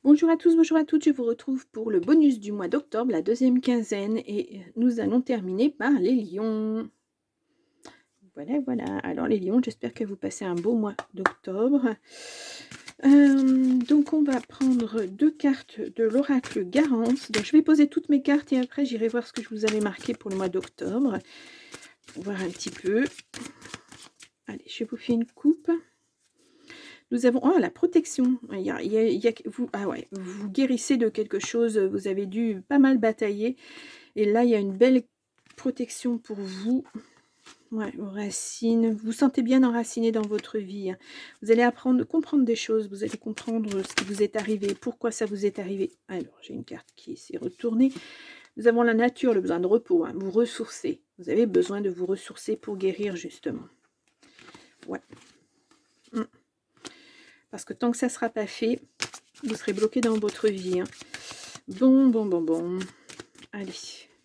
Bonjour à tous, bonjour à toutes, je vous retrouve pour le bonus du mois d'octobre, la deuxième quinzaine, et nous allons terminer par les lions. Voilà, voilà. Alors les lions, j'espère que vous passez un beau mois d'octobre. Donc on va prendre 2 cartes de l'oracle Garance. Donc je vais poser toutes mes cartes et après j'irai voir ce que je vous avais marqué pour le mois d'octobre. Pour voir un petit peu. Allez, je vais vous faire une coupe. Nous avons la protection. Vous guérissez de quelque chose, vous avez dû pas mal batailler et là, il y a une belle protection pour vous. Ouais, vos racines. Vous vous sentez bien enraciné dans votre vie, hein. Vous allez comprendre des choses, vous allez comprendre ce qui vous est arrivé, pourquoi ça vous est arrivé. Alors, j'ai une carte qui s'est retournée. Nous avons la nature, le besoin de repos, hein, vous ressourcer. Vous avez besoin de vous ressourcer pour guérir, justement. Ouais. Parce que tant que ça ne sera pas fait, vous serez bloqué dans votre vie, hein. Bon. Allez,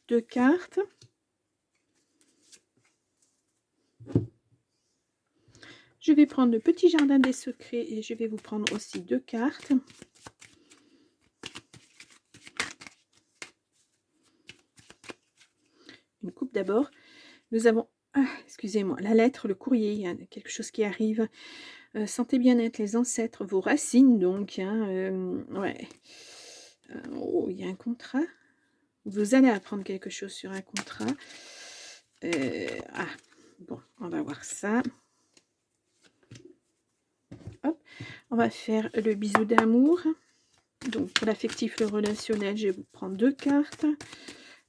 2 cartes. Je vais prendre le petit jardin des secrets et je vais vous prendre aussi 2 cartes. Une coupe d'abord. Nous avons, excusez-moi, la lettre, le courrier, il y a quelque chose qui arrive. Santé, bien-être, les ancêtres, vos racines donc, hein, ouais. Il y a un contrat. Vous allez apprendre quelque chose sur un contrat. Bon, on va voir ça. Hop, on va faire le bisou d'amour. Donc, pour l'affectif, le relationnel, je vais vous prendre 2 cartes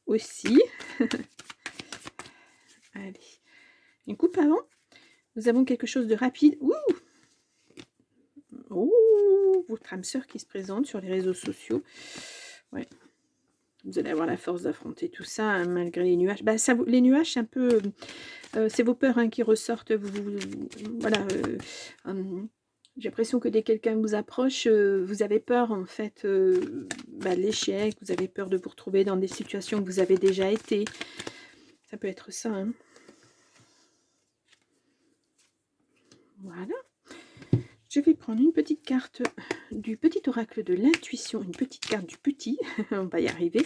aussi. Allez, une coupe avant. Nous avons quelque chose de rapide. Votre âme sœur qui se présente sur les réseaux sociaux. Ouais. Vous allez avoir la force d'affronter tout ça, hein, malgré les nuages. Les nuages, c'est un peu... c'est vos peurs, hein, qui ressortent. Voilà. J'ai l'impression que dès que quelqu'un vous approche, vous avez peur, en fait, de l'échec. Vous avez peur de vous retrouver dans des situations que vous avez déjà été. Ça peut être ça, hein. Voilà. Je vais prendre une petite carte du petit oracle de l'intuition, une petite carte du petit, on va y arriver.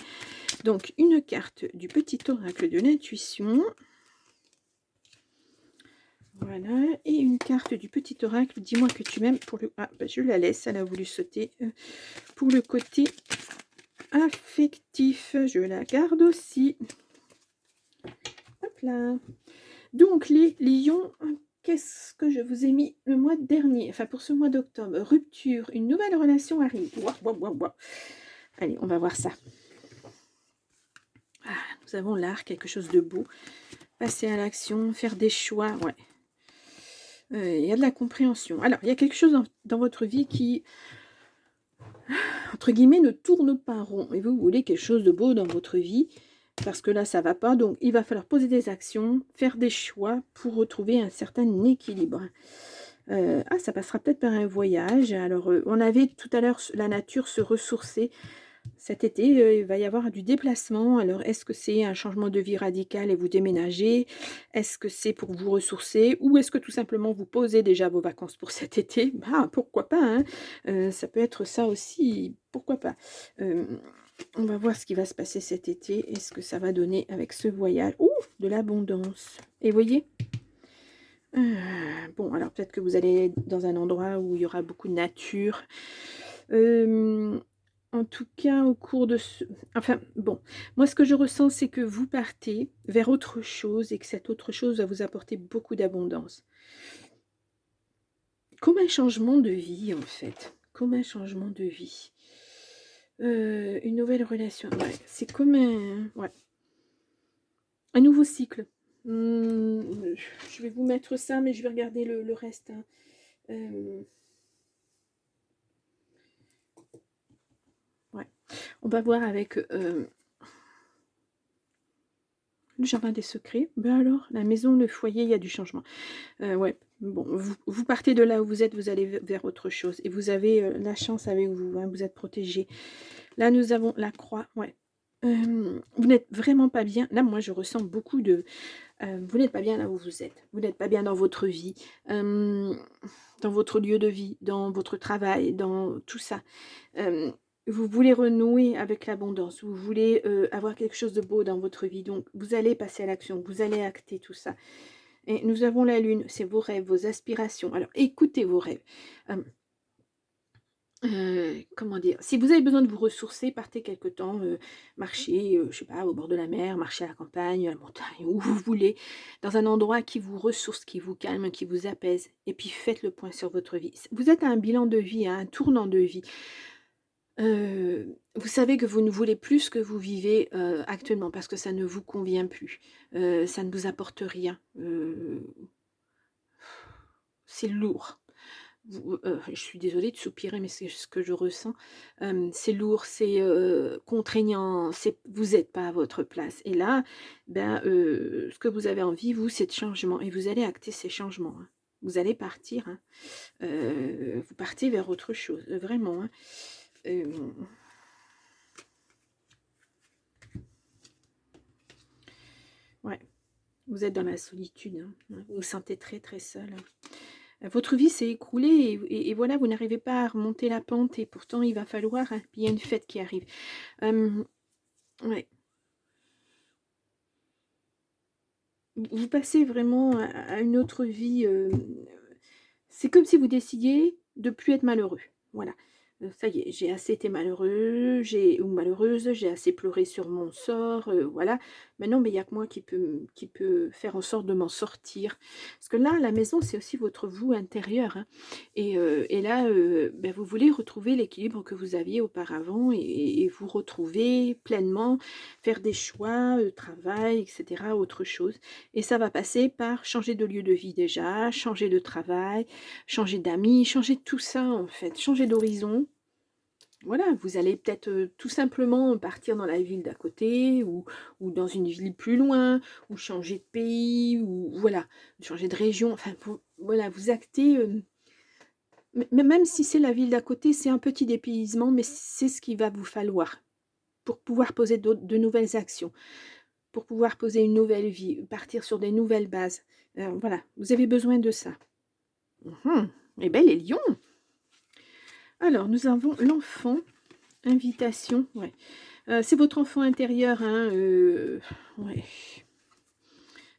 Donc, une carte du petit oracle de l'intuition. Voilà, et une carte du petit oracle, dis-moi que tu m'aimes pour le... je la laisse, elle a voulu sauter. Pour le côté affectif, je la garde aussi. Hop là. Donc, les lions... Qu'est-ce que je vous ai mis le mois dernier? Enfin, pour ce mois d'octobre. Rupture, une nouvelle relation arrive. Allez, on va voir ça. Nous avons l'art, quelque chose de beau. Passer à l'action, faire des choix, ouais. Il y a de la compréhension. Alors, il y a quelque chose dans votre vie qui, entre guillemets, ne tourne pas rond. Et vous voulez quelque chose de beau dans votre vie. Parce que là, ça ne va pas. Donc, il va falloir poser des actions, faire des choix pour retrouver un certain équilibre. Ça passera peut-être par un voyage. Alors, on avait tout à l'heure la nature se ressourcer. Cet été, il va y avoir du déplacement. Alors, est-ce que c'est un changement de vie radical et vous déménagez? Est-ce que c'est pour vous ressourcer? Ou est-ce que tout simplement vous posez déjà vos vacances pour cet été? Pourquoi pas, hein? Ça peut être ça aussi, pourquoi pas? On va voir ce qui va se passer cet été. Est-ce que ça va donner avec ce voyage? De l'abondance. Et voyez? Bon, alors peut-être que vous allez dans un endroit où il y aura beaucoup de nature. En tout cas, au cours de ce... Enfin, bon, moi, ce que je ressens, c'est que vous partez vers autre chose et que cette autre chose va vous apporter beaucoup d'abondance. Comme un changement de vie, en fait. Comme un changement de vie. Une nouvelle relation. Ouais, c'est comme un nouveau cycle. Je vais vous mettre ça, mais je vais regarder le reste, hein. On va voir avec le jardin des secrets. Alors, la maison, le foyer, il y a du changement. Ouais, bon, vous partez de là où vous êtes, vous allez vers autre chose. Et vous avez la chance avec vous, hein, vous êtes protégé. Là, nous avons la croix, ouais. Vous n'êtes vraiment pas bien. Là, moi, je ressens beaucoup de... Vous n'êtes pas bien là où vous êtes. Vous n'êtes pas bien dans votre vie, dans votre lieu de vie, dans votre travail, dans tout ça. Hem, vous voulez renouer avec l'abondance, vous voulez, avoir quelque chose de beau dans votre vie, donc vous allez passer à l'action, vous allez acter tout ça. Et nous avons la lune, c'est vos rêves, vos aspirations. Alors écoutez vos rêves. Hem comment dire? Si vous avez besoin de vous ressourcer, partez quelque temps, marcher, je sais pas, au bord de la mer, marcher à la campagne, à la montagne, où vous voulez, dans un endroit qui vous ressource, qui vous calme, qui vous apaise et puis faites le point sur votre vie. Vous êtes à un bilan de vie, à un tournant de vie. Vous savez que vous ne voulez plus ce que vous vivez, actuellement parce que ça ne vous convient plus. Ça ne vous apporte rien. C'est lourd. Je suis désolée de soupirer, mais c'est ce que je ressens. C'est lourd, c'est, contraignant, vous êtes pas à votre place et là, ben, ce que vous avez envie, vous, c'est de changement et vous allez acter ces changements, hein. Vous allez partir, hein, vous partez vers autre chose, vraiment, hein. Hem, ouais, vous êtes dans la solitude, hein, ouais, vous vous sentez très, très seul, hein. Votre vie s'est écroulée et voilà, vous n'arrivez pas à remonter la pente et pourtant il va falloir, hein, puis il y a une fête qui arrive. Hem, ouais, vous passez vraiment à une autre vie, c'est comme si vous décidiez de plus être malheureux. Voilà. Ça y est, j'ai assez été malheureux, j'ai ou malheureuse, j'ai assez pleuré sur mon sort, voilà. Maintenant, mais il y a que moi qui peut faire en sorte de m'en sortir. Parce que là, la maison, c'est aussi votre vous intérieur, hein. Et là, bah, vous voulez retrouver l'équilibre que vous aviez auparavant et vous retrouver pleinement, faire des choix, travail et cetera, autre chose. Et ça va passer par changer de lieu de vie déjà, changer de travail, changer d'amis, changer tout ça en fait, changer d'horizon. Voilà, vous allez peut-être, tout simplement partir dans la ville d'à côté ou dans une ville plus loin ou changer de pays ou voilà, changer de région, enfin vous voilà, vous actez, même si c'est la ville d'à côté, c'est un petit dépaysement, mais c'est ce qu'il va vous falloir pour pouvoir poser de nouvelles actions, pour pouvoir poser une nouvelle vie, partir sur des nouvelles bases. Voilà, vous avez besoin de ça. Mmh. Eh beh, les lions! Alors, nous avons l'enfant, invitation, ouais. C'est votre enfant intérieur, hein, ouais.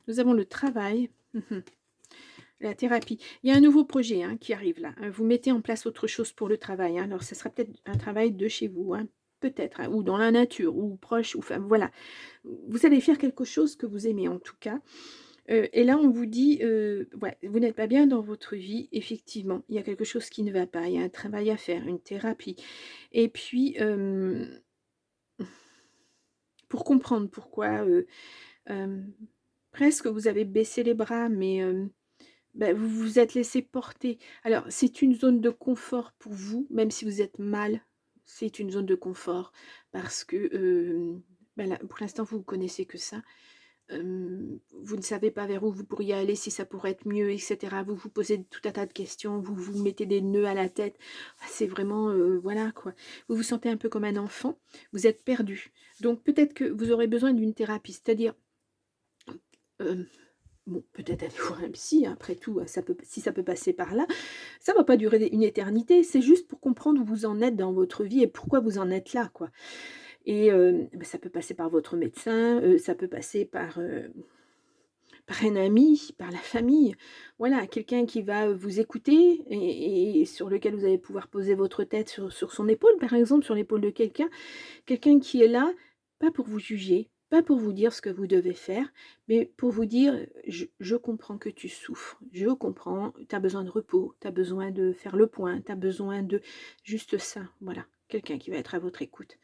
Nous avons le travail, la thérapie. Il y a un nouveau projet, hein, qui arrive là, hein. Vous mettez en place autre chose pour le travail, hein. Alors, ça sera peut-être un travail de chez vous, hein, peut-être, hein, ou dans la nature, ou proche, ou enfin, voilà. Vous allez faire quelque chose que vous aimez, en tout cas. Et là, on vous dit, ouais, vous n'êtes pas bien dans votre vie, effectivement. Il y a quelque chose qui ne va pas, il y a un travail à faire, une thérapie. Et puis, pour comprendre pourquoi, hem, presque vous avez baissé les bras, mais, bah, vous vous êtes laissé porter. Alors, c'est une zone de confort pour vous, même si vous êtes mal, c'est une zone de confort parce que, bah, là, pour l'instant, vous ne connaissez que ça. Vous ne savez pas vers où vous pourriez aller, si ça pourrait être mieux et cetera. Vous vous posez tout un tas de questions, vous vous mettez des nœuds à la tête. C'est vraiment, voilà quoi. Vous vous sentez un peu comme un enfant, vous êtes perdu. Donc peut-être que vous aurez besoin d'une thérapie, c'est-à-dire, hem, bon, peut-être aller voir un psy, hein, après tout, ça peut si ça peut passer par là. Ça va pas durer une éternité, c'est juste pour comprendre où vous en êtes dans votre vie et pourquoi vous en êtes là, quoi. Et bah, ça peut passer par votre médecin, ça peut passer par un ami, par la famille, voilà, quelqu'un qui va vous écouter et sur lequel vous allez pouvoir poser votre tête sur son épaule, par exemple, sur l'épaule de quelqu'un. Quelqu'un qui est là, pas pour vous juger, pas pour vous dire ce que vous devez faire, mais pour vous dire: «Je comprends que tu souffres, je comprends, tu as besoin de repos, tu as besoin de faire le point, tu as besoin de» juste ça, voilà. Quelqu'un qui va être à votre écoute.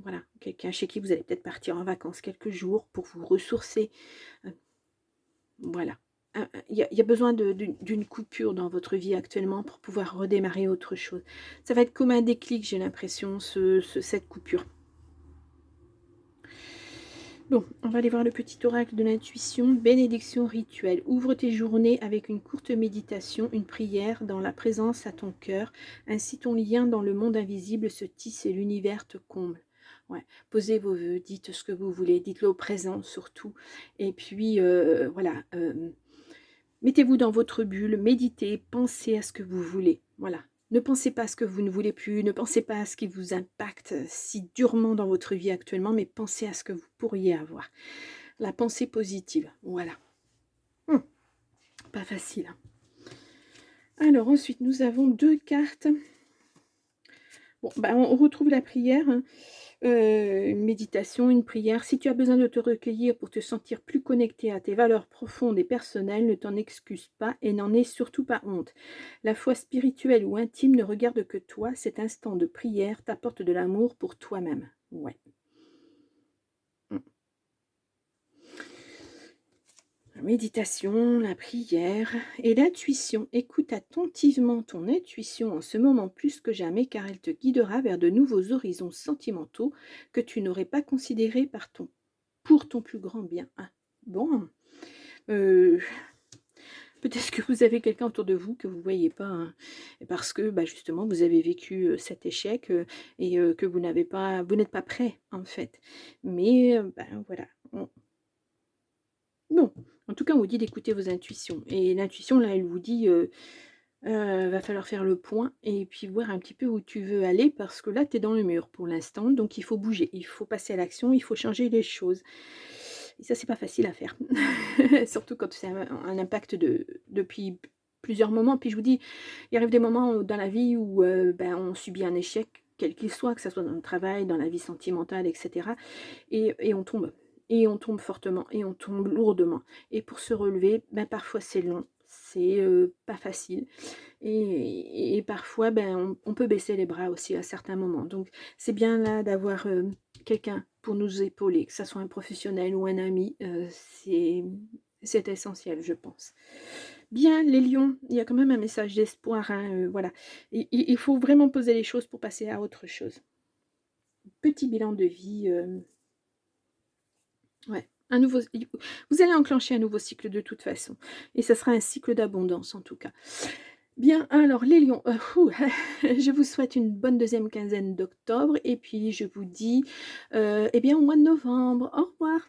Voilà, quelqu'un chez qui vous allez peut-être partir en vacances quelques jours pour vous ressourcer. Heu voilà. Il y a besoin d'une coupure dans votre vie actuellement pour pouvoir redémarrer autre chose. Ça va être comme un déclic, j'ai l'impression, cette coupure. Bon, on va aller voir le petit oracle de l'intuition. Bénédiction rituelle. Ouvre tes journées avec une courte méditation, une prière dans la présence à ton cœur. Ainsi ton lien dans le monde invisible se tisse et l'univers te comble. Ouais. Posez vos vœux, dites ce que vous voulez, dites-le au présent surtout. Et puis, voilà, mettez-vous dans votre bulle, méditez, pensez à ce que vous voulez. Voilà. Ne pensez pas à ce que vous ne voulez plus, ne pensez pas à ce qui vous impacte si durement dans votre vie actuellement, mais pensez à ce que vous pourriez avoir. La pensée positive, voilà. Hum, Pas facile, hein. Alors ensuite, nous avons 2 cartes. Bon, bah, on retrouve la prière, hein. Une méditation, une prière. Si tu as besoin de te recueillir pour te sentir plus connecté à tes valeurs profondes et personnelles, ne t'en excuse pas et n'en aie surtout pas honte. La foi spirituelle ou intime ne regarde que toi. Cet instant de prière t'apporte de l'amour pour toi-même. Ouais. Mm. La méditation, la prière et l'intuition. Écoute attentivement ton intuition en ce moment plus que jamais car elle te guidera vers de nouveaux horizons sentimentaux que tu n'aurais pas considérés pour ton plus grand bien. Ah, bon, euh, peut-être que vous avez quelqu'un autour de vous que vous ne voyez pas, hein, parce que bah, justement vous avez vécu cet échec et que vous n'êtes pas prêt en fait. Mais ben, voilà. Bon, en tout cas, on vous dit d'écouter vos intuitions. Et l'intuition, là, elle vous dit, va falloir faire le point et puis voir un petit peu où tu veux aller parce que là, tu es dans le mur pour l'instant. Donc, il faut bouger, il faut passer à l'action, il faut changer les choses. Et ça, c'est pas facile à faire. Surtout quand c'est un impact depuis plusieurs moments. Puis je vous dis, il arrive des moments dans la vie où ben, on subit un échec, quel qu'il soit, que ce soit dans le travail, dans la vie sentimentale, etc. Et on tombe. Et on tombe fortement, et on tombe lourdement. Et pour se relever, ben, parfois c'est long, c'est pas facile. Et parfois, ben, on peut baisser les bras aussi à certains moments. Donc c'est bien là d'avoir quelqu'un pour nous épauler, que ce soit un professionnel ou un ami, c'est essentiel, je pense. Bien, les lions, il y a quand même un message d'espoir, hein, voilà. Il faut vraiment poser les choses pour passer à autre chose. Petit bilan de vie. Ouais, vous allez enclencher un nouveau cycle de toute façon et ça sera un cycle d'abondance en tout cas. Bien, alors les lions, je vous souhaite une bonne deuxième quinzaine d'octobre et puis je vous dis, eh bien au mois de novembre. Au revoir.